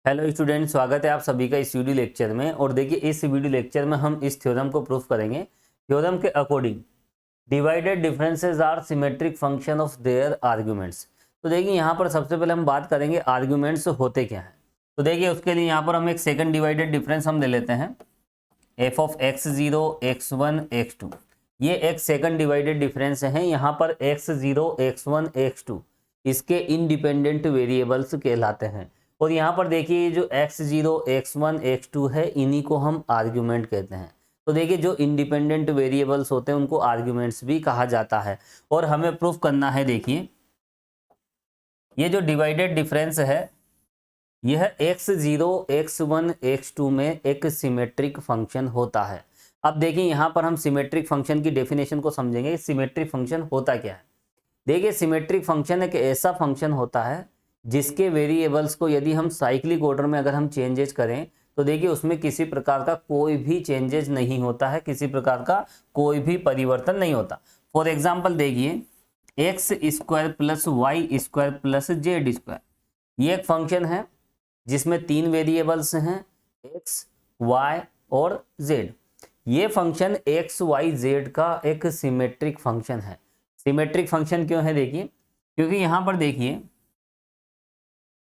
Hello student, स्वागत है आप सभी का इस वीडियो लेक्चर में। और देखिए, इस वीडियो लेक्चर में हम इस थ्योरम को प्रूफ करेंगे। थ्योरम के according divided differences are symmetric function of their arguments. तो देखिए, यहाँ पर सबसे पहले हम बात करेंगे आर्ग्यूमेंट्स होते क्या हैं। तो देखिए, उसके लिए यहाँ पर हम एक सेकंड डिवाइडेड डिफरेंस हम ले लेते हैं, F of x0 x1 x2। ये एक सेकंड डिवाइडेड डिफरेंस है। यहाँ पर x0 x1 x2 इसके इंडिपेंडेंट वेरिएबल्स कहलाते हैं। और यहाँ पर देखिए, जो x0 x1 x2 है, इन्हीं को हम आर्ग्यूमेंट कहते हैं। तो देखिए, जो इंडिपेंडेंट वेरिएबल्स होते हैं उनको आर्ग्यूमेंट्स भी कहा जाता है। और हमें प्रूफ करना है, देखिए ये जो डिवाइडेड डिफरेंस है, यह x0 x1 x2 में एक सिमेट्रिक फंक्शन होता है। अब देखिए, यहाँ पर हम सिमेट्रिक फंक्शन की डेफिनेशन को समझेंगे। सिमेट्रिक फंक्शन होता क्या है। देखिए, सिमेट्रिक फंक्शन एक ऐसा फंक्शन होता है जिसके वेरिएबल्स को यदि हम साइक्लिक ऑर्डर में अगर हम चेंजेस करें तो देखिए, उसमें किसी प्रकार का कोई भी चेंजेस नहीं होता है, किसी प्रकार का कोई भी परिवर्तन नहीं होता। फॉर एग्जाम्पल देखिए, X square plus Y square plus Z square, ये एक फंक्शन है जिसमें तीन वेरिएबल्स हैं, एक्स वाई और जेड। ये फंक्शन एक्स वाई जेड का एक सिमेट्रिक फंक्शन है। सिमेट्रिक फंक्शन क्यों है? देखिए, क्योंकि यहां पर देखिए,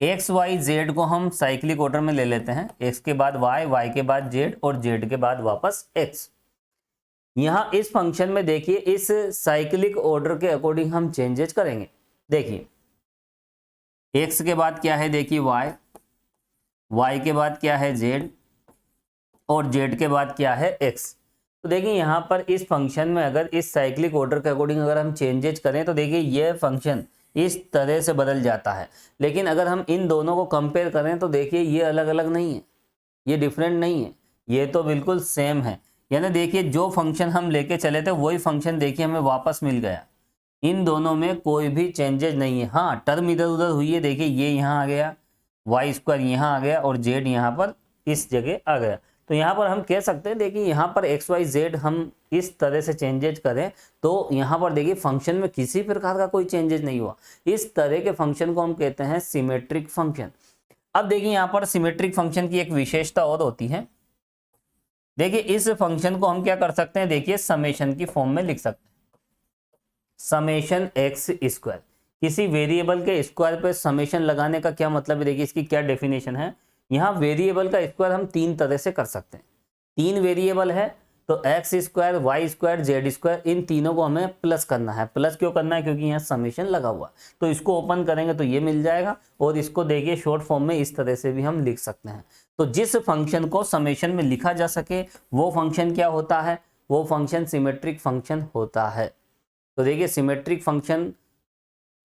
एक्स वाई जेड को हम साइक्लिक ऑर्डर में ले लेते हैं। एक्स के बाद वाई, वाई के बाद जेड और जेड के बाद वापस एक्स। यहां इस फंक्शन में देखिए, इस साइक्लिक ऑर्डर के अकॉर्डिंग हम चेंजेस करेंगे। देखिए, एक्स के बाद क्या है? देखिए वाई, वाई के बाद क्या है? जेड, और जेड के बाद क्या है? एक्स। तो देखिए, यहाँ पर इस फंक्शन में अगर इस साइक्लिक ऑर्डर के अकॉर्डिंग अगर हम चेंजेस करें तो देखिए, ये फंक्शन इस तरह से बदल जाता है। लेकिन अगर हम इन दोनों को कंपेयर करें तो देखिए, ये अलग अलग नहीं है, ये डिफरेंट नहीं है, ये तो बिल्कुल सेम है। यानी देखिए, जो फंक्शन हम लेके चले थे वही फंक्शन देखिए हमें वापस मिल गया। इन दोनों में कोई भी चेंजेस नहीं है। हाँ, टर्म इधर उधर हुई है। देखिए, ये यहाँ आ गया, वाई स्क्वायर यहाँ आ गया और जेड यहाँ पर इस जगह आ गया। तो यहाँ पर हम कह सकते हैं, देखिए यहाँ पर एक्स वाई जेड हम इस तरह से चेंजेज करें तो यहाँ पर देखिए फंक्शन में किसी प्रकार का कोई चेंजेज नहीं हुआ। इस तरह के फंक्शन को हम कहते हैं सिमेट्रिक फंक्शन। अब देखिए, यहाँ पर सिमेट्रिक फंक्शन की एक विशेषता और होती है। देखिए, इस फंक्शन को हम क्या कर सकते हैं? देखिए, समेशन की फॉर्म में लिख सकते हैं। समेशन एक्स स्क्वायर, किसी वेरिएबल के स्क्वायर पे समेशन लगाने का क्या मतलब है? देखिए, इसकी क्या डेफिनेशन है। यहाँ वेरिएबल का स्क्वायर हम तीन तरह से कर सकते हैं। तीन वेरिएबल है तो X square, Y square, Z square, इन तीनों को हमें प्लस करना है। प्लस क्यों करना है? क्योंकि यहाँ समेशन लगा हुआ। तो इसको ओपन करेंगे तो ये मिल जाएगा। और इसको देखिए, शॉर्ट फॉर्म में इस तरह से भी हम लिख सकते हैं। तो जिस फंक्शन को समेशन में लिखा जा सके वो फंक्शन क्या होता है? वो फंक्शन सिमेट्रिक फंक्शन होता है। तो देखिए, सिमेट्रिक फंक्शन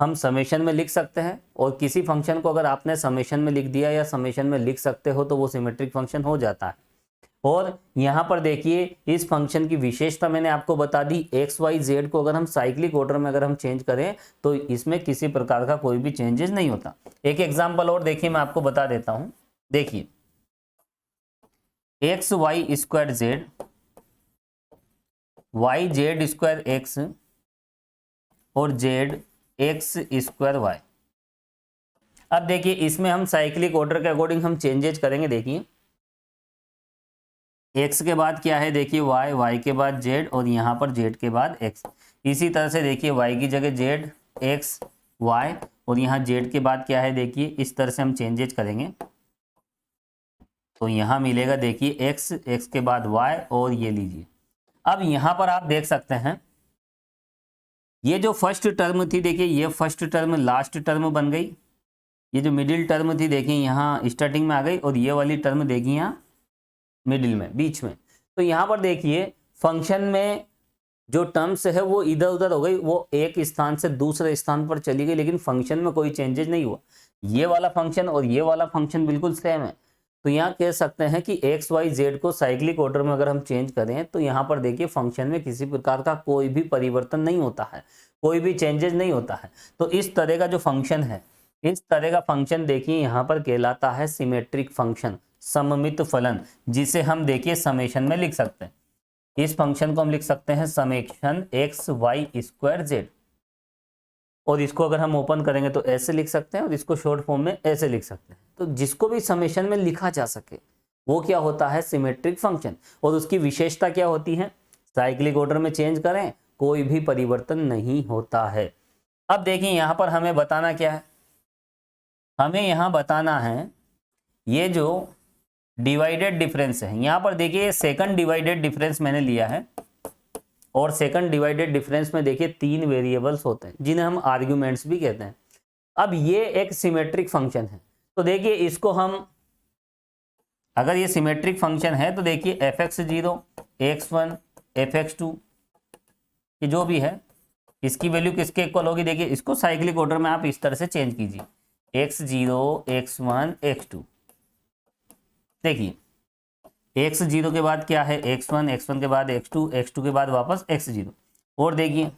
हम समेशन में लिख सकते हैं, और किसी फंक्शन को अगर आपने समेशन में लिख दिया या समेशन में लिख सकते हो तो वो सिमेट्रिक फंक्शन हो जाता है। और यहाँ पर देखिए, इस फंक्शन की विशेषता मैंने आपको बता दी। एक्स वाई जेड को अगर हम साइक्लिक ऑर्डर में अगर हम चेंज करें तो इसमें किसी प्रकार का कोई भी चेंजेस नहीं होता। एक एग्जाम्पल और देखिए, मैं आपको बता देता हूं। देखिए, X Y square Z, Y Z square X और जेड एक्स स्क्वायर वाई। अब देखिए, इसमें हम साइक्लिक ऑर्डर के अकॉर्डिंग हम चेंजेस करेंगे। देखिए, एक्स के बाद क्या है? देखिए वाई, वाई के बाद जेड और यहाँ पर जेड के बाद एक्स। इसी तरह से देखिए, वाई की जगह जेड, एक्स वाई, और यहाँ जेड के बाद क्या है? देखिए, इस तरह से हम चेंजेस करेंगे तो यहाँ मिलेगा, देखिए एक्स, एक्स के बाद वाई, और ये लीजिए। अब यहाँ पर आप देख सकते हैं, ये जो फर्स्ट टर्म थी, देखिए ये फर्स्ट टर्म लास्ट टर्म बन गई। ये जो मिडिल टर्म थी, देखिए यहाँ स्टार्टिंग में आ गई, और ये वाली टर्म देखिए यहाँ मिडिल में, बीच में। तो यहाँ पर देखिए, फंक्शन में जो टर्म्स है वो इधर उधर हो गई, वो एक स्थान से दूसरे स्थान पर चली गई, लेकिन फंक्शन में कोई चेंजेस नहीं हुआ। ये वाला फंक्शन और ये वाला फंक्शन बिल्कुल सेम है। तो यहाँ कह सकते हैं कि एक्स वाई जेड को साइक्लिक ऑर्डर में अगर हम चेंज करें तो यहाँ पर देखिए, फंक्शन में किसी प्रकार का कोई भी परिवर्तन नहीं होता है, कोई भी चेंजेस नहीं होता है। तो इस तरह का जो फंक्शन है, इस तरह का फंक्शन देखिए यहाँ पर कहलाता है सिमेट्रिक फंक्शन, सममित फलन, जिसे हम देखिए समेशन में लिख सकते हैं। इस फंक्शन को हम लिख सकते हैं summation X Y square Z, और इसको अगर हम ओपन करेंगे तो ऐसे लिख सकते हैं, और इसको शॉर्ट फॉर्म में ऐसे लिख सकते हैं। तो जिसको भी समेशन में लिखा जा सके वो क्या होता है, सिमेट्रिक फंक्शन। और उसकी विशेषता क्या होती है, साइक्लिक ऑर्डर में चेंज करें कोई भी परिवर्तन नहीं होता है। अब देखिए यहां पर हमें बताना क्या है, हमें यहां बताना है ये जो डिवाइडेड डिफरेंस है, यहां पर देखिए सेकंड डिवाइडेड डिफरेंस मैंने लिया है और सेकंड डिवाइडेड डिफरेंस में देखिए 3 वेरिएबल्स होते हैं जिन्हें हम आर्ग्यूमेंट्स भी कहते हैं। अब ये एक सिमेट्रिक फंक्शन है, तो देखिए इसको हम, अगर ये सिमेट्रिक फंक्शन है तो देखिए fx0 x1 fx2 ये जो भी है इसकी वैल्यू किसके इक्वल होगी, देखिए इसको साइक्लिक ऑर्डर में आप इस तरह से चेंज कीजिए x0 x1 x2। देखिए x0 के बाद क्या है x1, x1 के बाद x2, x2 के बाद वापस x0। और देखिए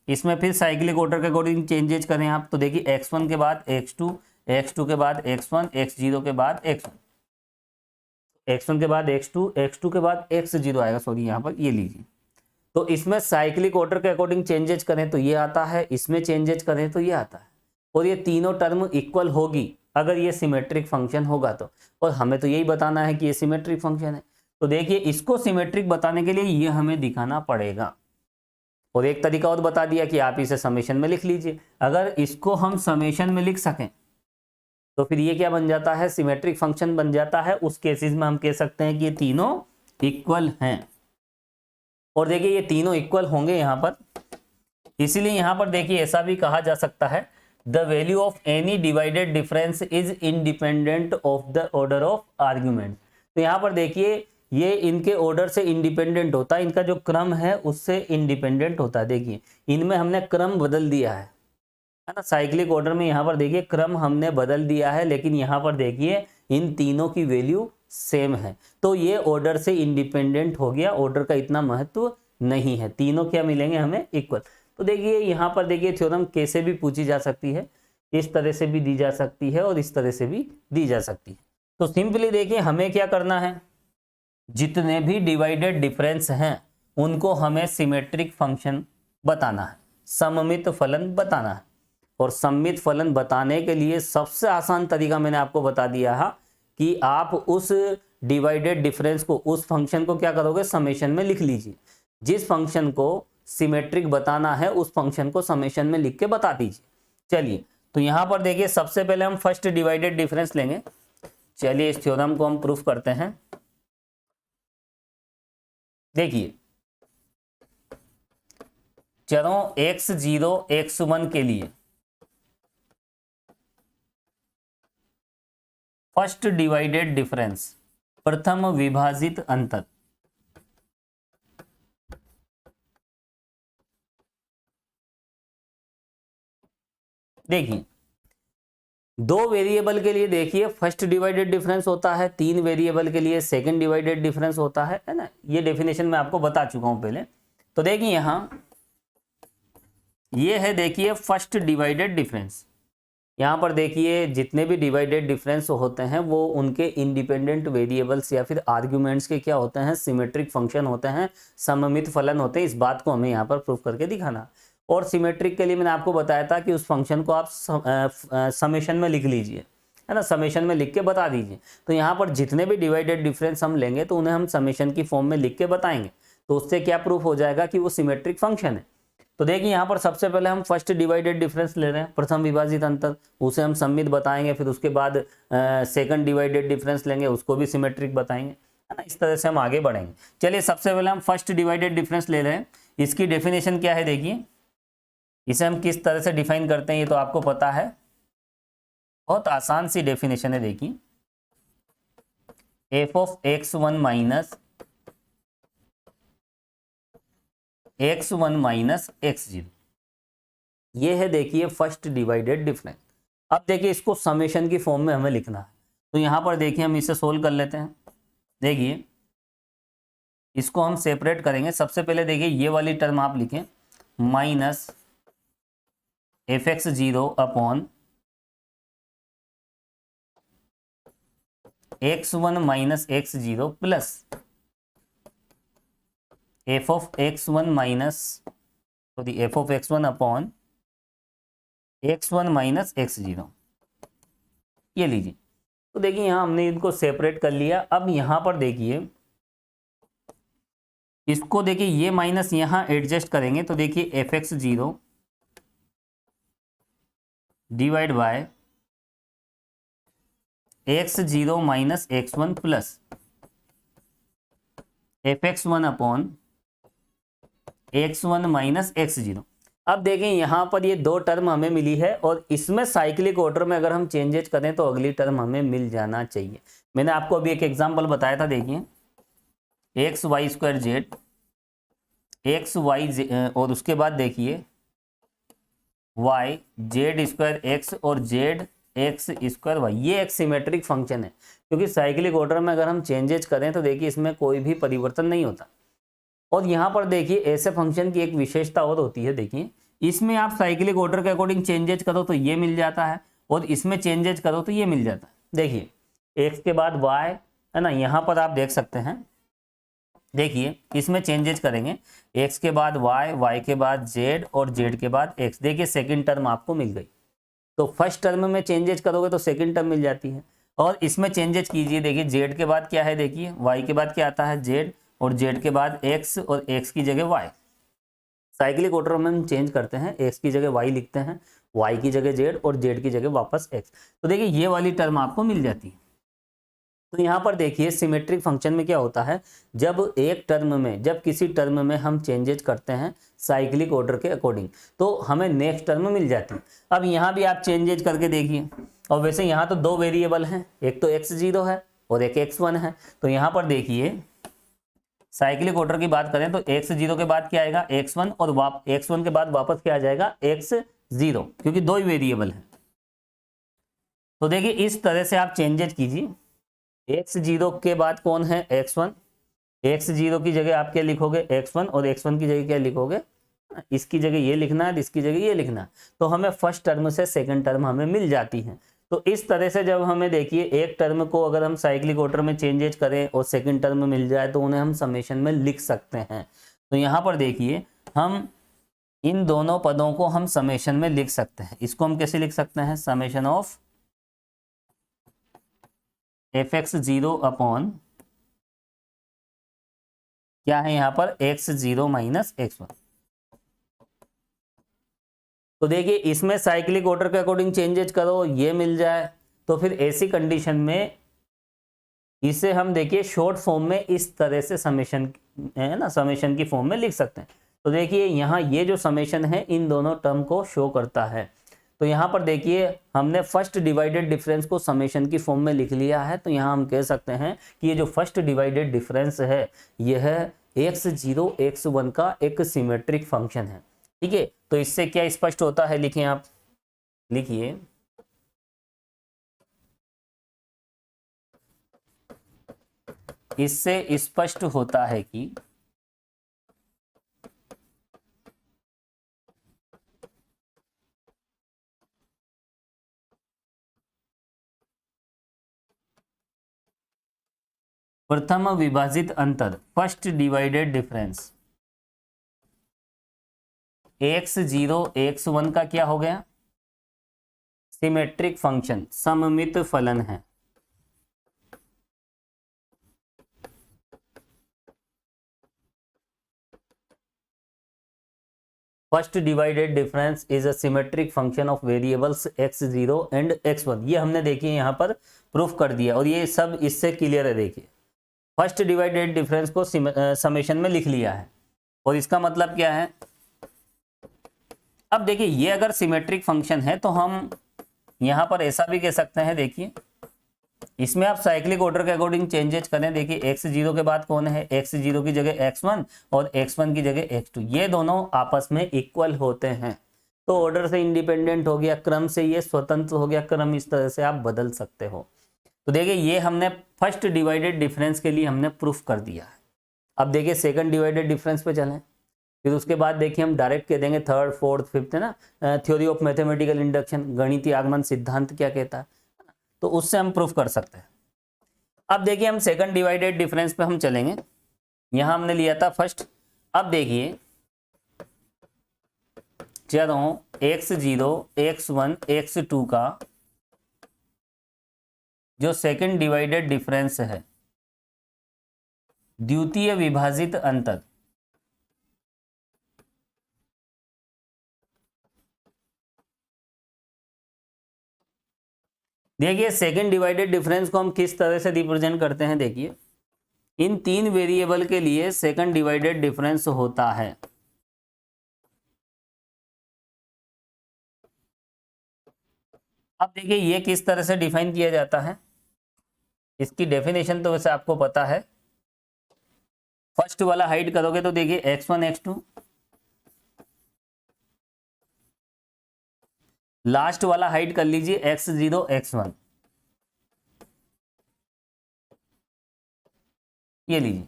इसमें फिर साइक्लिक ऑर्डर के अकॉर्डिंग चेंजेस करें आप, तो देखिए x1 के बाद x2, x2 के बाद x1, x0 के बाद x1, x1 के बाद x2, x2 के बाद x0 आएगा, सॉरी यहाँ पर ये लीजिए। तो इसमें साइक्लिक ऑर्डर के अकॉर्डिंग चेंजेस करें तो ये आता है, इसमें चेंजेस करें तो ये आता है, और ये तीनों टर्म इक्वल होगी अगर ये सिमेट्रिक फंक्शन होगा तो। और हमें तो यही बताना है कि ये सिमेट्रिक फंक्शन है, तो देखिए इसको सिमेट्रिक बताने के लिए ये हमें दिखाना पड़ेगा। और एक तरीका और बता दिया कि आप इसे समेशन में लिख लीजिए। अगर इसको हम समेशन में लिख सकें तो फिर ये क्या बन जाता है, सिमेट्रिक फंक्शन बन जाता है। उस केसेस में हम कह सकते हैं कि ये तीनों इक्वल हैं। और देखिए ये तीनों इक्वल होंगे यहाँ पर, इसीलिए यहाँ पर देखिए ऐसा भी कहा जा सकता है the value of any divided difference is independent of the order of argument. तो यहाँ पर देखिए ये इनके ऑर्डर से इंडिपेंडेंट होता है, इनका जो क्रम है उससे इंडिपेंडेंट होता है। देखिए इनमें हमने क्रम बदल दिया है ना, साइक्लिक ऑर्डर में यहाँ पर देखिए क्रम हमने बदल दिया है, लेकिन यहाँ पर देखिए इन तीनों की वैल्यू सेम है, तो ये ऑर्डर से इंडिपेंडेंट हो गया, ऑर्डर का इतना महत्व नहीं है, तीनों क्या मिलेंगे हमें, इक्वल। तो देखिए यहाँ पर देखिए थ्योरम कैसे भी पूछी जा सकती है, इस तरह से भी दी जा सकती है और इस तरह से भी दी जा सकती है। तो सिंपली देखिए हमें क्या करना है, जितने भी डिवाइडेड डिफरेंस हैं उनको हमें सिमेट्रिक फंक्शन बताना है, सममित फलन बताना है। और सममित फलन बताने के लिए सबसे आसान तरीका मैंने आपको बता दिया है कि आप उस डिवाइडेड डिफरेंस को, उस फंक्शन को क्या करोगे, समेशन में लिख लीजिए। जिस फंक्शन को सिमेट्रिक बताना है उस फंक्शन को समेशन में लिख के बता दीजिए। चलिए तो यहां पर देखिए सबसे पहले हम फर्स्ट डिवाइडेड डिफरेंस लेंगे। चलिए इस थ्योरम को हम प्रूफ करते हैं। देखिए चलो x0 x1 के लिए फर्स्ट डिवाइडेड डिफरेंस, प्रथम विभाजित अंतर। देखिए दो वेरिएबल के लिए देखिए फर्स्ट डिवाइडेड डिफरेंस होता है, 3 वेरिएबल के लिए सेकंड डिवाइडेड डिफरेंस होता है ना। ये डेफिनेशन मैं आपको बता चुका हूं पहले। तो देखिए यहां ये है, देखिए फर्स्ट डिवाइडेड डिफरेंस। यहाँ पर देखिए जितने भी डिवाइडेड डिफरेंस होते हैं वो उनके इंडिपेंडेंट वेरिएबल्स या फिर आर्ग्यूमेंट्स के क्या होते हैं, सिमेट्रिक फंक्शन होते हैं, सममित फलन होते हैं। इस बात को हमें यहाँ पर प्रूफ करके दिखाना। और सिमेट्रिक के लिए मैंने आपको बताया था कि उस फंक्शन को आप समेशन में लिख लीजिए, है ना, समेशन में लिख के बता दीजिए। तो यहाँ पर जितने भी डिवाइडेड डिफरेंस हम लेंगे तो उन्हें हम समेशन की फॉर्म में लिख के बताएंगे, तो उससे क्या प्रूफ हो जाएगा कि वो सिमेट्रिक फंक्शन है। तो देखिए यहाँ पर सबसे पहले हम फर्स्ट डिवाइडेड डिफरेंस ले रहे हैं, प्रथम विभाजित अंतर, उसे हम सममित बताएंगे। फिर उसके बाद सेकंड डिवाइडेड डिफरेंस लेंगे, उसको भी सिमेट्रिक बताएंगे, है ना। इस तरह से हम आगे बढ़ेंगे। चलिए सबसे पहले हम फर्स्ट डिवाइडेड डिफरेंस ले रहे हैं। इसकी डेफिनेशन क्या है, देखिए इसे हम किस तरह से डिफाइन करते हैं ये तो आपको पता है, बहुत आसान सी डेफिनेशन है। देखिए f of x1 minus x1 minus x0, ये है देखिए फर्स्ट डिवाइडेड डिफरेंस। अब देखिए इसको समेशन की फॉर्म में हमें लिखना है, तो यहाँ पर देखिए हम इसे सोल्व कर लेते हैं। देखिए इसको हम सेपरेट करेंगे। सबसे पहले देखिए ये वाली टर्म आप लिखें, minus fx0 upon x1 minus x0 plus f of x1 minus sorry f of x1 upon x1 minus x0। ये लीजिए। तो देखिए यहाँ हमने इनको सेपरेट कर लिया। अब यहाँ पर देखिए इसको देखिए ये माइनस यहाँ एडजस्ट करेंगे तो देखिए F x zero divide by x zero minus x one plus F x one upon x one minus x zero. अब देखें यहाँ पर ये दो टर्म हमें मिली है और इसमें साइक्लिक ऑर्डर में अगर हम चेंजेस करें तो अगली टर्म हमें मिल जाना चाहिए। मैंने आपको अभी एक एग्जांपल बताया था, देखिए X Y square Z X Y और उसके बाद देखिए वाई जेड स्क्वायर एक्स और जेड एक्स स्क्वायर वाई। ये एक सिमेट्रिक फंक्शन है क्योंकि साइक्लिक ऑर्डर में अगर हम चेंजेस करें तो देखिए इसमें कोई भी परिवर्तन नहीं होता। और यहाँ पर देखिए ऐसे फंक्शन की एक विशेषता और होती है, देखिए इसमें आप साइक्लिक ऑर्डर के अकॉर्डिंग चेंजेस करो तो ये मिल जाता है और इसमें चेंजेस करो तो ये मिल जाता है। देखिए एक्स के बाद वाई है ना, यहाँ पर आप देख सकते हैं, देखिए इसमें चेंजेस करेंगे एक्स के बाद वाई, वाई के बाद जेड और जेड के बाद एक्स। देखिए सेकंड टर्म आपको मिल गई। तो फर्स्ट टर्म में चेंजेस करोगे तो सेकंड टर्म मिल जाती है। और इसमें चेंजेस कीजिए, देखिए जेड के बाद क्या है, देखिए वाई के बाद क्या आता है जेड और जेड के बाद एक्स और एक्स की जगह वाई। साइक्लिक ऑर्डर में हम चेंज करते हैं, एक्स की जगह वाई लिखते हैं, वाई की जगह जेड और जेड की जगह वापस एक्स। तो देखिए ये वाली टर्म आपको मिल जाती है। तो यहाँ पर देखिए सिमेट्रिक फंक्शन में क्या होता है, जब एक टर्म में, जब किसी टर्म में हम चेंजेस करते हैं साइक्लिक ऑर्डर के अकॉर्डिंग तो हमें नेक्स्ट टर्म मिल जाती है। अब यहाँ भी आप चेंजेस करके देखिए, और वैसे यहाँ तो दो वेरिएबल हैं, एक तो एक्स जीरो है और एक एक्स वन है। तो यहाँ पर देखिए साइक्लिक ऑर्डर की बात करें तो एक्स जीरो के बाद क्या आएगा एक्स वन और एक्स वन के बाद वापस क्या आ जाएगा एक्स जीरो, क्योंकि दो ही वेरिएबल है। तो देखिए इस तरह से आप चेंजेस कीजिए। एक्स जीरो के बाद कौन है एक्स वन, एक्स जीरो की जगह आप क्या लिखोगे एक्स वन और एक्स वन की जगह क्या लिखोगे, इसकी जगह ये लिखना है, इसकी जगह ये लिखना है। तो हमें फर्स्ट टर्म से सेकंड टर्म हमें मिल जाती है। तो इस तरह से जब हमें देखिए एक टर्म को अगर हम साइक्लिक ऑर्डर में चेंजेस करें और सेकंड टर्म मिल जाए तो उन्हें हम समेशन में लिख सकते हैं। तो यहाँ पर देखिए हम इन दोनों पदों को हम समेशन में लिख सकते हैं। इसको हम कैसे लिख सकते हैं, summation of F x zero upon क्या है यहाँ पर x zero minus x one. तो देखिए इसमें साइक्लिक ऑर्डर के अकॉर्डिंग चेंजेस करो ये मिल जाए तो फिर ऐसी कंडीशन में इसे हम देखिए शॉर्ट फॉर्म में इस तरह से समेशन है ना, समेशन की फॉर्म में लिख सकते हैं। तो देखिए यहाँ ये जो समेशन है इन दोनों टर्म को शो करता है। तो यहाँ पर देखिए हमने फर्स्ट डिवाइडेड डिफरेंस को समेशन की फॉर्म में लिख लिया है। तो यहाँ हम कह सकते हैं कि ये जो फर्स्ट डिवाइडेड डिफरेंस है यह एक्स जीरो एक्स वन का एक सिमेट्रिक फंक्शन है। ठीक है, तो इससे क्या स्पष्ट होता है, लिखिए आप, लिखिए इससे स्पष्ट होता है कि प्रथम विभाजित अंतर first divided difference x zero X one का क्या हो गया, सिमेट्रिक फंक्शन, सममित फलन है। First divided difference is a symmetric function of variables x zero and x one. ये हमने देखिए यहाँ पर प्रूफ कर दिया और ये सब इससे क्लियर है। देखिए फर्स्ट डिवाइडेड डिफरेंस को समेशन में लिख लिया है और इसका मतलब क्या है, अब देखिए ये अगर सिमेट्रिक फंक्शन है तो हम यहाँ पर ऐसा भी कह सकते हैं, देखिए इसमें आप साइक्लिक ऑर्डर के अकॉर्डिंग चेंजेस करें। देखिए एक्स जीरो के बाद कौन है, एक्स जीरो की जगह एक्स वन और एक्स वन की जगह एक्स टू, ये दोनों आपस में इक्वल होते हैं। तो ऑर्डर से इंडिपेंडेंट हो गया, क्रम से ये स्वतंत्र हो गया, क्रम इस तरह से आप बदल सकते हो। तो देखिए ये हमने फर्स्ट डिवाइडेड डिफरेंस के लिए हमने प्रूफ कर दिया है। अब देखिए सेकंड डिवाइडेड डिफरेंस पे चलें, फिर उसके बाद देखिए हम डायरेक्ट कह देंगे थर्ड फोर्थ फिफ्थ, है ना, थ्योरी ऑफ मैथमेटिकल इंडक्शन, गणितीय आगमन सिद्धांत क्या कहता है, तो उससे हम प्रूफ कर सकते हैं। अब देखिए हम सेकंड डिवाइडेड डिफरेंस पे हम चलेंगे। यहां हमने लिया था फर्स्ट। अब देखिए चलो X zero X one X two का जो सेकंड डिवाइडेड डिफरेंस है, द्वितीय विभाजित अंतर, देखिए सेकंड डिवाइडेड डिफरेंस को हम किस तरह से रिप्रेजेंट करते हैं। देखिए इन तीन वेरिएबल के लिए सेकंड डिवाइडेड डिफरेंस होता है। अब देखिए ये किस तरह से डिफाइन किया जाता है, इसकी डेफिनेशन तो वैसे आपको पता है। फर्स्ट वाला हाइड करोगे तो देखिए x1 x2, लास्ट वाला हाइड कर लीजिए x0 x1, ये लीजिए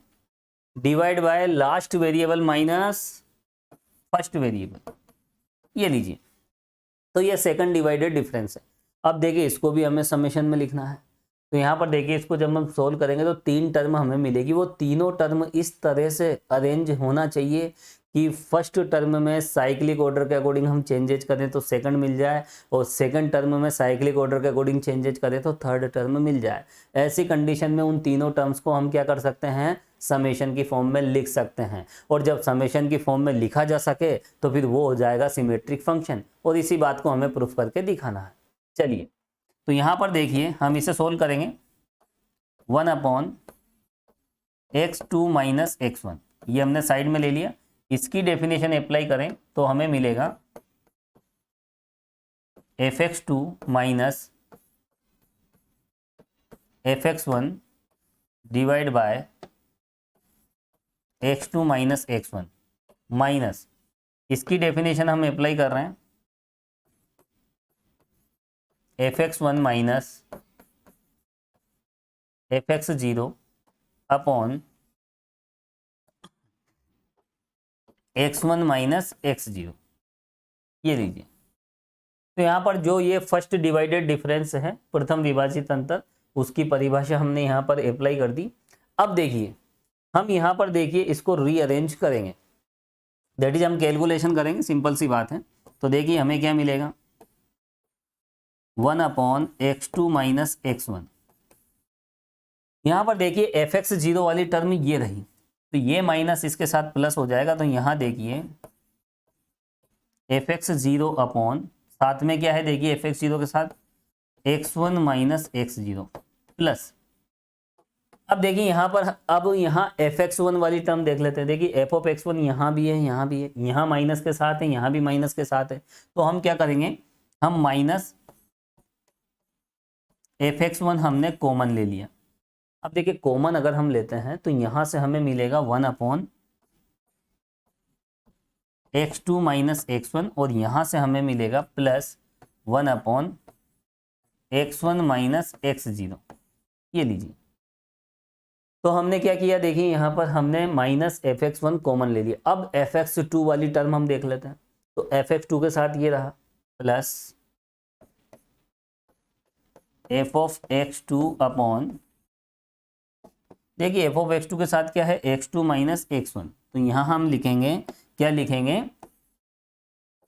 divide by last variable minus first variable, ये लीजिए। तो ये सेकंड डिवाइडेड डिफरेंस है। अब देखिए इसको भी हमें समेशन में लिखना है, तो यहाँ पर देखिए इसको जब हम सोल्व करेंगे तो तीन टर्म हमें मिलेगी। वो तीनों टर्म इस तरह से अरेंज होना चाहिए कि फर्स्ट टर्म में साइक्लिक ऑर्डर के अकॉर्डिंग हम चेंजेज करें तो सेकंड मिल जाए, और सेकंड टर्म में साइक्लिक ऑर्डर के अकॉर्डिंग चेंजेज करें तो थर्ड टर्म मिल जाए। ऐसी कंडीशन में उन तीनों टर्म्स को हम क्या कर सकते हैं, समेशन की फॉर्म में लिख सकते हैं। और जब समेशन की फॉर्म में लिखा जा सके तो फिर वो हो जाएगा सिमेट्रिक फंक्शन, और इसी बात को हमें प्रूफ करके दिखाना है। चलिए तो यहाँ पर देखिए हम इसे सोल्व करेंगे। 1/x2 माइनस x1, ये हमने साइड में ले लिया। इसकी डेफिनेशन अप्लाई करें तो हमें मिलेगा fx2 minus fx1 divide by x2 minus x1, minus इसकी डेफिनेशन हम अप्लाई कर रहे हैं fx1 minus fx0 upon x1 minus x0, ये लीजिए। तो यहाँ पर जो ये फर्स्ट डिवाइडेड डिफरेंस है, प्रथम विभाजित अंतर, उसकी परिभाषा हमने यहाँ पर अप्लाई कर दी। अब देखिए हम यहाँ पर देखिए इसको रीअरेंज करेंगे, दैट इज हम कैलकुलेशन करेंगे, सिंपल सी बात है। तो देखिए हमें क्या मिलेगा, 1/x2 माइनस x1। यहाँ पर देखिए fx0 वाली टर्म ये रही, तो ये माइनस इसके साथ प्लस हो जाएगा। तो यहाँ देखिए fx0 अपॉन साथ में क्या है, देखिए fx0 के साथ x1 माइनस x0 प्लस। अब देखिए यहाँ पर, अब यहाँ fx1 वाली टर्म देख लेते हैं। देखिए f(x1) यहाँ भी है, यहाँ भी है, यहाँ माइनस के साथ है, यहाँ भी माइनस के साथ है। तो हम क्या करेंगे, हम माइनस fx1 हमने कॉमन ले लिया। अब देखिए कॉमन अगर हम लेते हैं तो यहाँ से हमें मिलेगा 1/x2 माइनस x1, और यहाँ से हमें मिलेगा प्लस 1/x1 माइनस x0, ये लीजिए। तो हमने क्या किया, देखिए यहाँ पर हमने माइनस fx1 कॉमन ले लिया। अब fx2 वाली टर्म हम देख लेते हैं। तो fx2 के साथ ये रहा प्लस f(x2) अपॉन, देखिए f(x2) के साथ क्या है, x2 माइनस x1। तो यहाँ हम लिखेंगे, क्या लिखेंगे,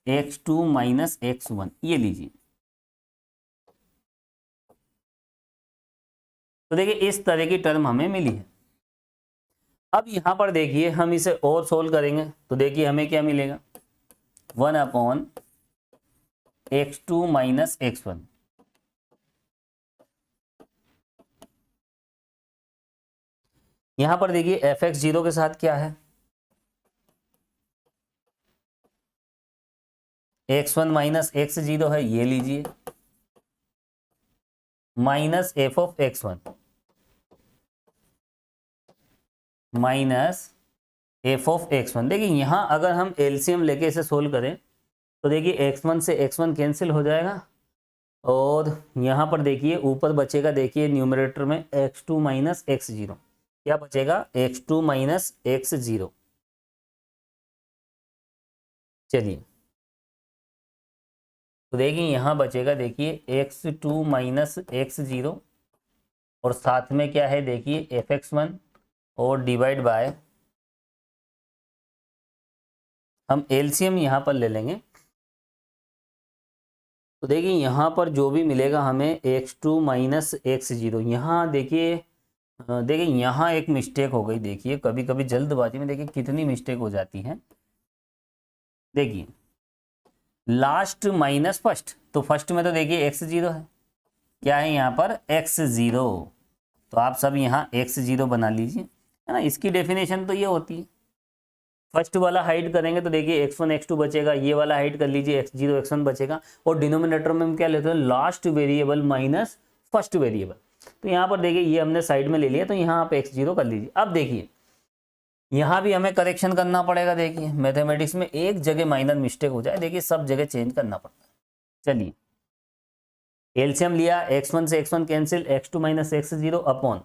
x2 माइनस x1, ये लीजिए। तो देखिए इस तरह की टर्म हमें मिली है। अब यहाँ पर देखिए हम इसे और सोल्व करेंगे तो देखिए हमें क्या मिलेगा, 1/x2 माइनस x1। यहाँ पर देखिए fx0 के साथ क्या है, x1 माइनस x0 है, ये लीजिए, माइनस f(x1) माइनस f(x1). देखिए यहाँ अगर हम एलसीएम लेके इसे सोल्व करें तो देखिए x1 से x1 कैंसिल हो जाएगा, और यहाँ पर देखिए ऊपर बचेगा, देखिए न्यूमरेटर में x2 माइनस x0, क्या बचेगा, x2 माइनस x0। चलिए तो देखिए यहाँ बचेगा, देखिए x2 माइनस x0, और साथ में क्या है, देखिए fx1, और डिवाइड बाय, हम एलसीएम यहाँ पर ले लेंगे। तो देखिए यहाँ पर जो भी मिलेगा हमें x2 माइनस x0, यहाँ देखिए देखिए यहाँ एक मिस्टेक हो गई। देखिए कभी कभी जल्दबाजी में देखिए कितनी मिस्टेक हो जाती है। देखिए लास्ट माइनस फर्स्ट, तो फर्स्ट में तो देखिए x0 है, क्या है यहाँ पर x0, तो आप सब यहाँ x0 बना लीजिए, है ना। इसकी डेफिनेशन तो ये होती है, फर्स्ट वाला हाइड करेंगे तो देखिए x1 x2 बचेगा, ये वाला हाइड कर लीजिए x0 x1 बचेगा, और डिनोमिनेटर में हम क्या लेते हैं last variable minus first variable. तो यहाँ पर देखिए ये हमने साइड में ले लिया, तो यहाँ आप x0 कर लीजिए। अब देखिए यहाँ भी हमें करेक्शन करना पड़ेगा। देखिए मैथमेटिक्स में एक जगह माइनर मिस्टेक हो जाए, देखिए सब जगह चेंज करना पड़ता है। चलिए एलसीएम लिया, x1 से x1 cancel, x2 minus x0 upon,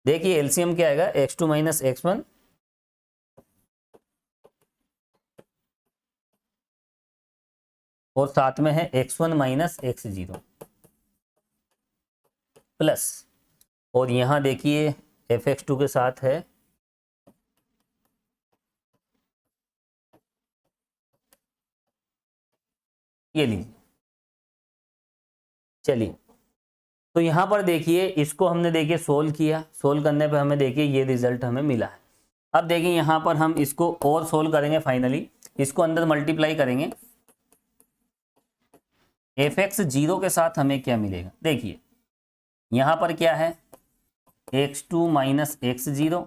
देखिए एलसीएम क्या आएगा x2 माइनस x1 और साथ में है x1 माइनस x0 प्लस, और यहां देखिए fx2 के साथ है ये लीजिए। चलिए तो यहां पर देखिए इसको हमने देखिए सोल्व किया, सोल्व करने पे हमें देखिए ये रिजल्ट हमें मिला है। अब देखिए यहां पर हम इसको और सोल्व करेंगे, फाइनली इसको अंदर मल्टीप्लाई करेंगे, fx0 के साथ हमें क्या मिलेगा। देखिए यहां पर क्या है x2 माइनस x0,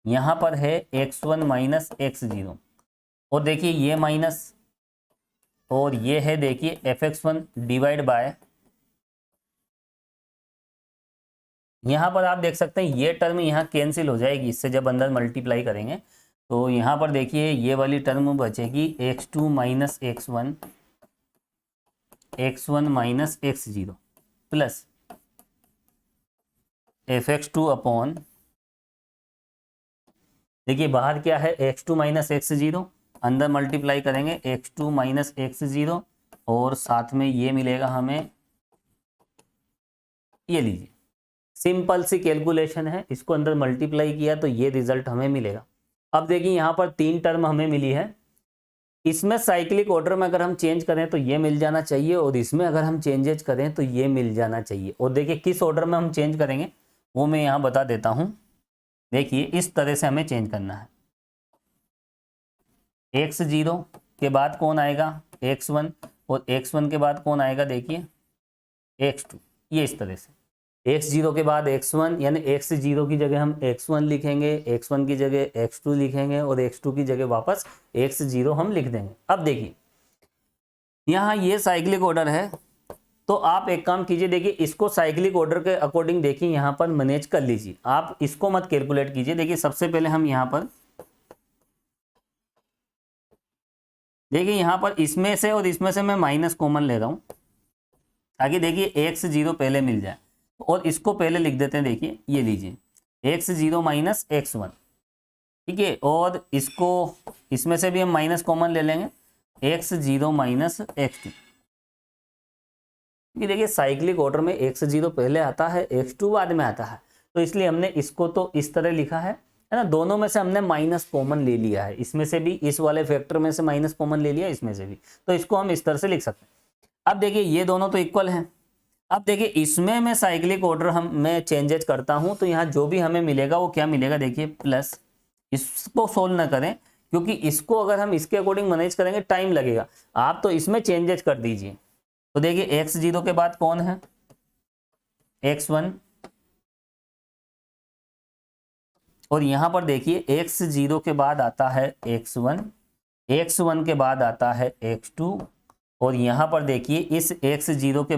यहां पर है x1 माइनस x0, और देखिए ये माइनस, और ये है देखिए fx1 डिवाइड बाय, यहां पर आप देख सकते हैं ये टर्म यहाँ कैंसिल हो जाएगी इससे जब अंदर मल्टीप्लाई करेंगे, तो यहां पर देखिए ये वाली टर्म बचेगी x2 minus x1, x1 minus x0 plus fx2 upon, देखिए बाहर क्या है x2 माइनस x0, अंदर मल्टीप्लाई करेंगे x2 माइनस x0, और साथ में ये मिलेगा हमें, ये लीजिए सिंपल सी कैलकुलेशन है, इसको अंदर मल्टीप्लाई किया तो ये रिजल्ट हमें मिलेगा। अब देखिए यहाँ पर तीन टर्म हमें मिली है, इसमें साइक्लिक ऑर्डर में अगर हम चेंज करें तो ये मिल जाना चाहिए, और इसमें अगर हम चेंजेज करें तो ये मिल जाना चाहिए। और देखिए किस ऑर्डर में हम चेंज करेंगे वो मैं यहाँ बता देता हूँ। देखिए इस तरह से हमें चेंज करना है, x0 के बाद कौन आएगा x1, और x1 के बाद कौन आएगा देखिए x2, ये इस तरह से x0 के बाद x1, यानी x0 की जगह हम x1 लिखेंगे, x1 की जगह x2 लिखेंगे, और x2 की जगह वापस x0 हम लिख देंगे। अब देखिए यहाँ ये साइक्लिक ऑर्डर है, तो आप एक काम कीजिए, देखिए इसको साइक्लिक ऑर्डर के अकॉर्डिंग देखिए यहाँ पर मैनेज कर लीजिए, आप इसको मत कैलकुलेट कीजिए। देखिए सबसे पहले हम यहाँ पर देखिए यहाँ पर इसमें से और इसमें से मैं माइनस कॉमन ले रहा हूँ ताकि देखिए x0 पहले मिल जाए, और इसको पहले लिख देते हैं। देखिए ये लीजिए x0 माइनस x1, ठीक है, और इसको इसमें से भी हम माइनस कॉमन ले लेंगे x0 माइनस x2। ये देखिए साइक्लिक ऑर्डर में x0 पहले आता है, x2 बाद में आता है, तो इसलिए हमने इसको तो इस तरह लिखा है ना। दोनों में से हमने माइनस कॉमन ले लिया है, इसमें से भी इस वाले फैक्टर में से माइनस कॉमन ले लिया, इसमें से भी, तो इसको हम इस तरह से लिख सकते हैं। अब देखिए ये दोनों तो इक्वल हैं। अब देखिए इसमें मैं साइक्लिक ऑर्डर मैं चेंजेस करता हूं, तो यहाँ जो भी हमें मिलेगा वो क्या मिलेगा देखिए प्लस, इसको सोल्व ना करें क्योंकि इसको अगर हम इसके अकॉर्डिंग मैनेज करेंगे टाइम लगेगा, आप तो इसमें चेंजेस कर दीजिए। तो देखिए x0 के बाद कौन है x1, और यहां पर देखिए x0 के बाद आता है x1, x1 के बाद आता है x2, और यहां पर देखिए इस x0 के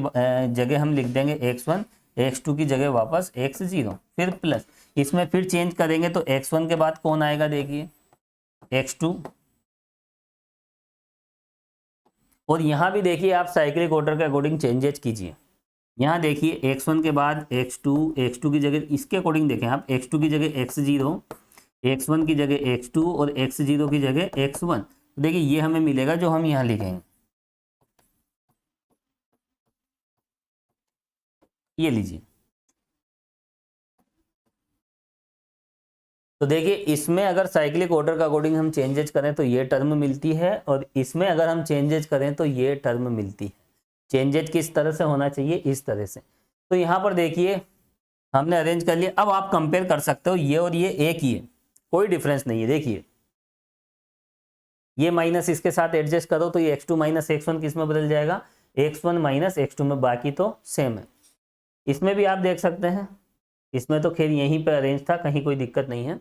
जगह हम लिख देंगे x1, x2 की जगह वापस x0, फिर प्लस, इसमें फिर चेंज करेंगे तो x1 के बाद कौन आएगा देखिए x2, और यहां भी देखिए आप साइक्लिक ऑर्डर के अकॉर्डिंग चेंजेस कीजिए। यहाँ देखिए x1 के बाद x2, x2 की जगह इसके अकॉर्डिंग देखें आप, x2 की जगह x0, x1 की जगह x2 और x0 की जगह x1, तो देखिए ये हमें मिलेगा जो हम यहाँ लिखेंगे, ये लीजिए। तो देखिए इसमें अगर साइक्लिक ऑर्डर का अकॉर्डिंग हम चेंजेस करें तो ये टर्म मिलती है, और इसमें अगर हम चेंजेस करें तो ये टर्म मिलती है। चेंजेज किस तरह से होना चाहिए, इस तरह से। तो यहाँ पर देखिए हमने अरेंज कर लिया। अब आप कंपेयर कर सकते हो, ये और ये एक ही है, कोई डिफरेंस नहीं है। देखिए ये माइनस इसके साथ एडजस्ट करो तो ये x2 माइनस x1 किस में बदल जाएगा, x1 माइनस x2 में, बाकी तो सेम है। इसमें भी आप देख सकते हैं, इसमें तो खैर यहीं पे अरेंज था, कहीं कोई दिक्कत नहीं है।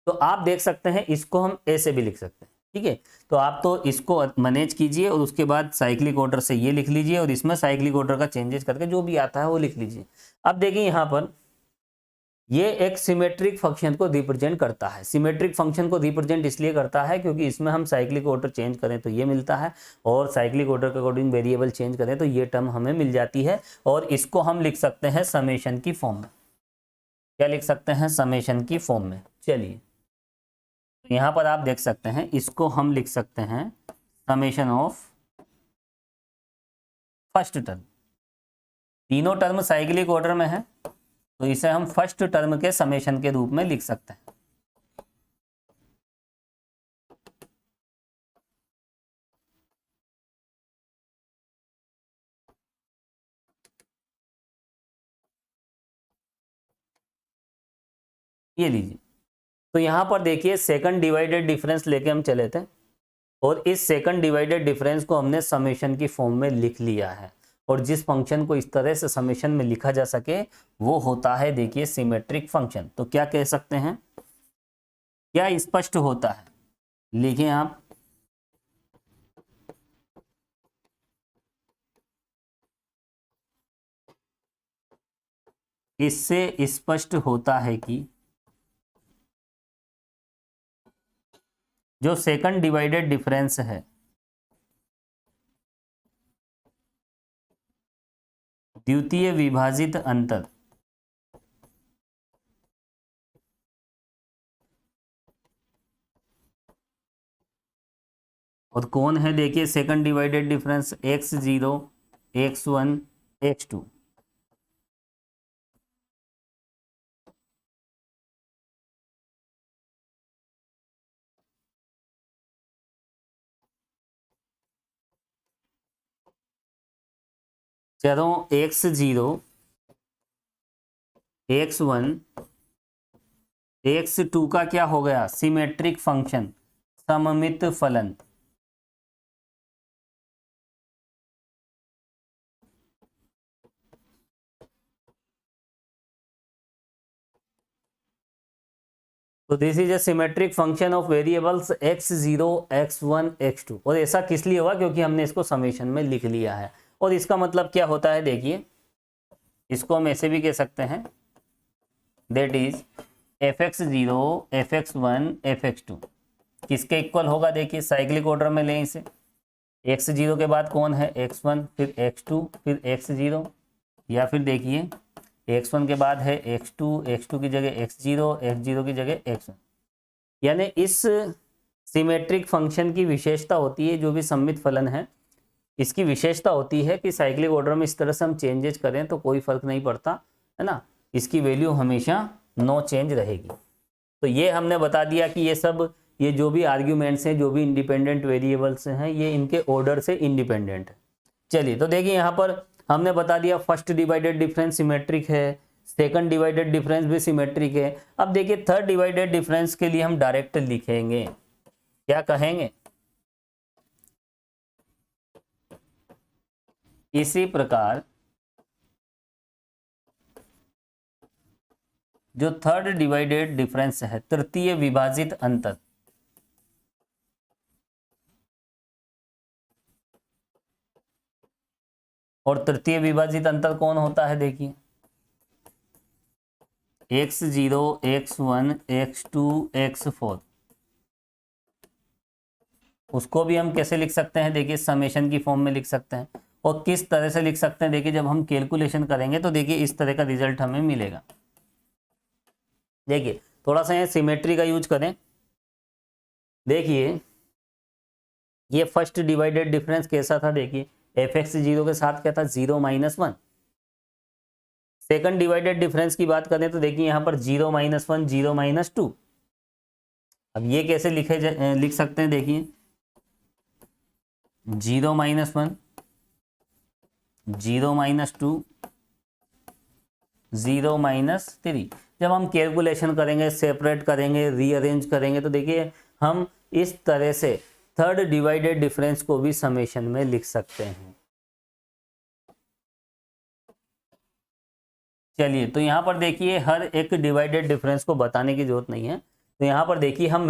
तो आप देख सकते हैं इसको हम ए से भी लिख सकते हैं, ठीक है। तो आप तो इसको मैनेज कीजिए और उसके बाद साइक्लिक ऑर्डर से ये लिख लीजिए और इसमें साइक्लिक ऑर्डर का चेंजेस करके जो भी आता है वो लिख लीजिए। अब देखिए यहाँ पर ये एक सिमेट्रिक फंक्शन को रिप्रेजेंट करता है। सिमेट्रिक फंक्शन को रिप्रेजेंट इसलिए करता है क्योंकि इसमें हम साइक्लिक ऑर्डर चेंज करें तो ये मिलता है, और साइक्लिक ऑर्डर के अकॉर्डिंग वेरिएबल चेंज करें तो ये टर्म हमें मिल जाती है। और इसको हम लिख सकते हैं समेशन की फॉर्म में। क्या लिख सकते हैं, समेशन की फॉर्म में। चलिए यहाँ पर आप देख सकते हैं, इसको हम लिख सकते हैं समेशन ऑफ फर्स्ट टर्म। तीनों टर्म साइक्लिक ऑर्डर में है तो इसे हम फर्स्ट टर्म के समेशन के रूप में लिख सकते हैं। ये लीजिए, तो यहां पर देखिए सेकंड डिवाइडेड डिफरेंस लेके हम चले थे और इस सेकंड डिवाइडेड डिफरेंस को हमने समेशन की फॉर्म में लिख लिया है। और जिस फंक्शन को इस तरह से समेशन में लिखा जा सके वो होता है देखिए सिमेट्रिक फंक्शन। तो क्या कह सकते हैं, क्या स्पष्ट होता है, लिखें आप। इससे स्पष्ट होता है कि जो सेकंड डिवाइडेड डिफरेंस है द्वितीय विभाजित अंतर और कौन है, देखिए second divided difference x0 x1 x2। चलो x0 x1 x2 का क्या हो गया, सिमेट्रिक फंक्शन, सममित फलन। तो this is a symmetric function of variables x0 x1 x2। और ऐसा किस लिए हुआ, क्योंकि हमने इसको समेशन में लिख लिया है। और इसका मतलब क्या होता है, देखिए इसको हम ऐसे भी कह सकते हैं, that is fx0 fx1 fx2 किसके इक्वल होगा, देखिए साइक्लिक ऑर्डर में लें इसे। x0 के बाद कौन है, x1, फिर x2, फिर x0, या फिर देखिए x1 के बाद है x2, x2 की जगह x0, x0 की जगह x1। यानी इस सिमेट्रिक फंक्शन की विशेषता होती है, जो भी सममित फलन है इसकी विशेषता होती है कि साइक्लिक ऑर्डर में इस तरह से हम चेंजेस करें तो कोई फर्क नहीं पड़ता, है ना, इसकी वैल्यू हमेशा नो चेंज रहेगी। तो ये हमने बता दिया कि ये सब, ये जो भी आर्ग्यूमेंट्स हैं, जो भी इंडिपेंडेंट वेरिएबल्स हैं, ये इनके ऑर्डर से इंडिपेंडेंट है। चलिए तो देखिए यहाँ पर हमने बता दिया फर्स्ट डिवाइडेड डिफरेंस सिमेट्रिक है, सेकंड डिवाइडेड डिफरेंस भी सिमेट्रिक है। अब देखिए थर्ड डिवाइडेड डिफरेंस के लिए हम डायरेक्ट लिखेंगे, क्या कहेंगे, इसी प्रकार जो थर्ड डिवाइडेड डिफरेंस है, तृतीय विभाजित अंतर, और तृतीय विभाजित अंतर कौन होता है, देखिए x0 x1 x2 x4। उसको भी हम कैसे लिख सकते हैं, देखिए समेशन की फॉर्म में लिख सकते हैं। और किस तरह से लिख सकते हैं, देखिए जब हम कैलकुलेशन करेंगे तो देखिए इस तरह का रिजल्ट हमें मिलेगा। देखिए थोड़ा सा यहाँ सिमेट्री का यूज करें। देखिए ये फर्स्ट डिवाइडेड डिफरेंस कैसा था, देखिए fx0 के साथ क्या था, 0 - 1। सेकंड डिवाइडेड डिफरेंस की बात करें तो देखिए यहाँ पर 0 - 1 0 - 2। अब ये कैसे लिख सकते हैं, देखिए 0 - 1 0 माइनस 2, 0 माइनस 3। जब हम कैलकुलेशन करेंगे, सेपरेट करेंगे, रीअरेंज करेंगे तो देखिए हम इस तरह से थर्ड डिवाइडेड डिफरेंस को भी समेशन में लिख सकते हैं। चलिए, तो यहाँ पर देखिए हर एक डिवाइडेड डिफरेंस को बताने की जरूरत नहीं है। तो यहाँ पर देखिए हम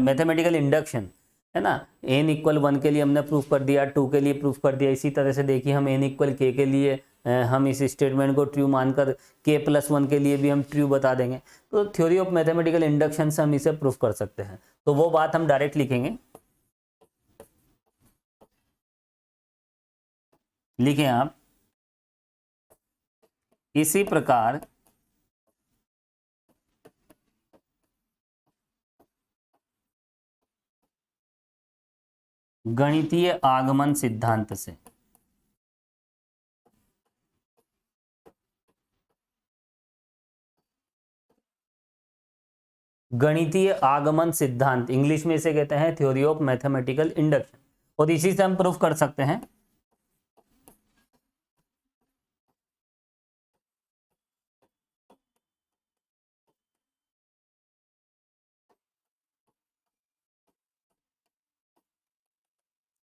मैथमेटिकल इंडक्शन है ना, n इक्वल 1 के लिए हमने प्रूफ कर दिया, 2 के लिए प्रूफ कर दिया। इसी तरह से देखिए हम n इक्वल k के लिए हम इस स्टेटमेंट को ट्रू मानकर k प्लस 1 के लिए भी हम ट्रू बता देंगे। तो थ्योरी ऑफ मैथमेटिकल इंडक्शन से हम इसे प्रूफ कर सकते हैं। तो वो बात हम डायरेक्ट लिखेंगे। लिखें आप, इसी प्रकार गणितीय आगमन सिद्धांत से गणितीय आगमन सिद्धांत, इंग्लिश में इसे कहते हैं थ्योरी ऑफ मैथमेटिकल इंडक्शन, और इसी से हम प्रूफ कर सकते हैं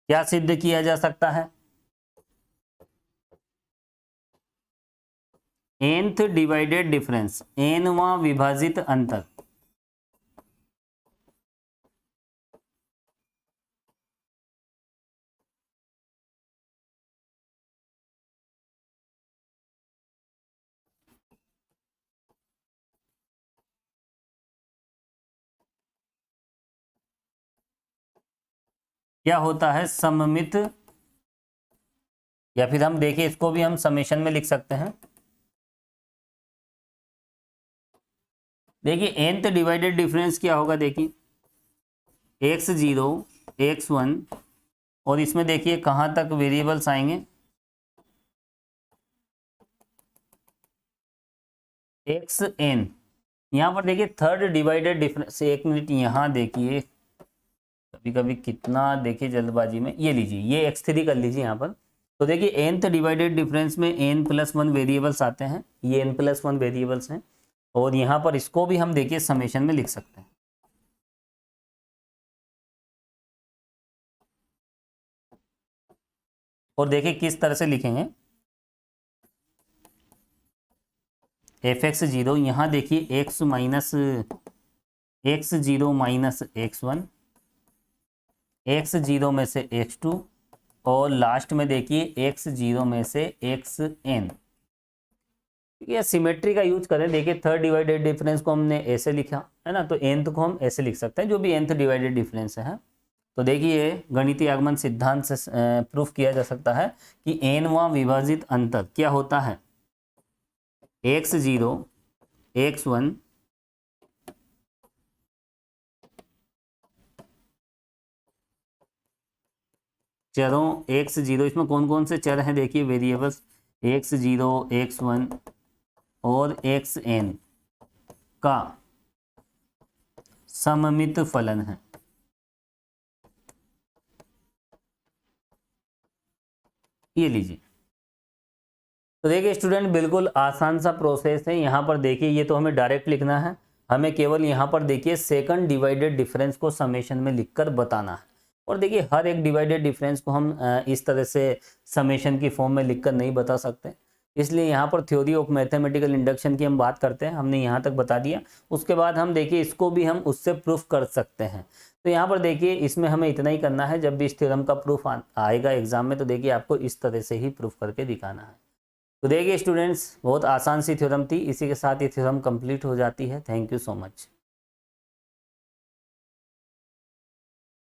क्या सिद्ध किया जा सकता है, nth डिवाइडेड डिफरेंस, nवां विभाजित अंतर क्या होता है, सममित, या फिर हम देखिए इसको भी हम समेशन में लिख सकते हैं। देखिए nth डिवाइडेड डिफरेंस क्या होगा, देखिए x0 x1, और इसमें देखिए कहाँ तक वेरिएबल्स आएंगे, xn। यहाँ पर देखिए थर्ड डिवाइडेड डिफरेंस, एक मिनट यहाँ देखिए, कभी कभी कितना देखिए जल्दबाजी में, ये लीजिए ये x3 कर लीजिए यहाँ पर। तो देखिए nth डिवाइडेड डिफरेंस में n+1 वेरिएबल्स आते हैं, ये n+1 वेरिएबल्स हैं, और यहाँ पर इसको भी हम देखिए समेशन में लिख सकते हैं। और देखिए किस तरह से लिखेंगे, fx0, यहाँ देखिए x0 माइनस x1, x0 में से x2, और लास्ट में देखिए x0 में से xn। ये सिमेट्री का यूज करें, देखिए थर्ड डिवाइडेड डिफरेंस को हमने ऐसे लिखा है ना, तो nth को हम ऐसे लिख सकते हैं, जो भी nth डिवाइडेड डिफरेंस है। तो देखिए गणितीय आगमन सिद्धांत से प्रूफ किया जा सकता है कि nवां विभाजित अंतर क्या होता है, x0 x1 चरों x0, इसमें कौन कौन से चर हैं, देखिए वेरिएबल्स x0 x1 और xn का सममित फलन है। ये लीजिए, तो देखिए स्टूडेंट बिल्कुल आसान सा प्रोसेस है। यहाँ पर देखिए ये तो हमें डायरेक्ट लिखना है, हमें केवल यहाँ पर देखिए सेकंड डिवाइडेड डिफरेंस को समेशन में लिखकर बताना है। और देखिए हर एक डिवाइडेड डिफरेंस को हम इस तरह से समेशन की फॉर्म में लिखकर नहीं बता सकते, इसलिए यहाँ पर थ्योरी ऑफ मैथमेटिकल इंडक्शन की हम बात करते हैं, हमने यहाँ तक बता दिया। उसके बाद हम देखिए इसको भी हम उससे प्रूफ कर सकते हैं। तो यहाँ पर देखिए इसमें हमें इतना ही करना है, जब भी इस थ्योरम का प्रूफ आएगा एग्जाम में तो देखिए आपको इस तरह से ही प्रूफ करके दिखाना है। तो देखिए स्टूडेंट्स बहुत आसान सी थ्योरम थी, इसी के साथ ये थ्योरम कंप्लीट हो जाती है। Thank you so much.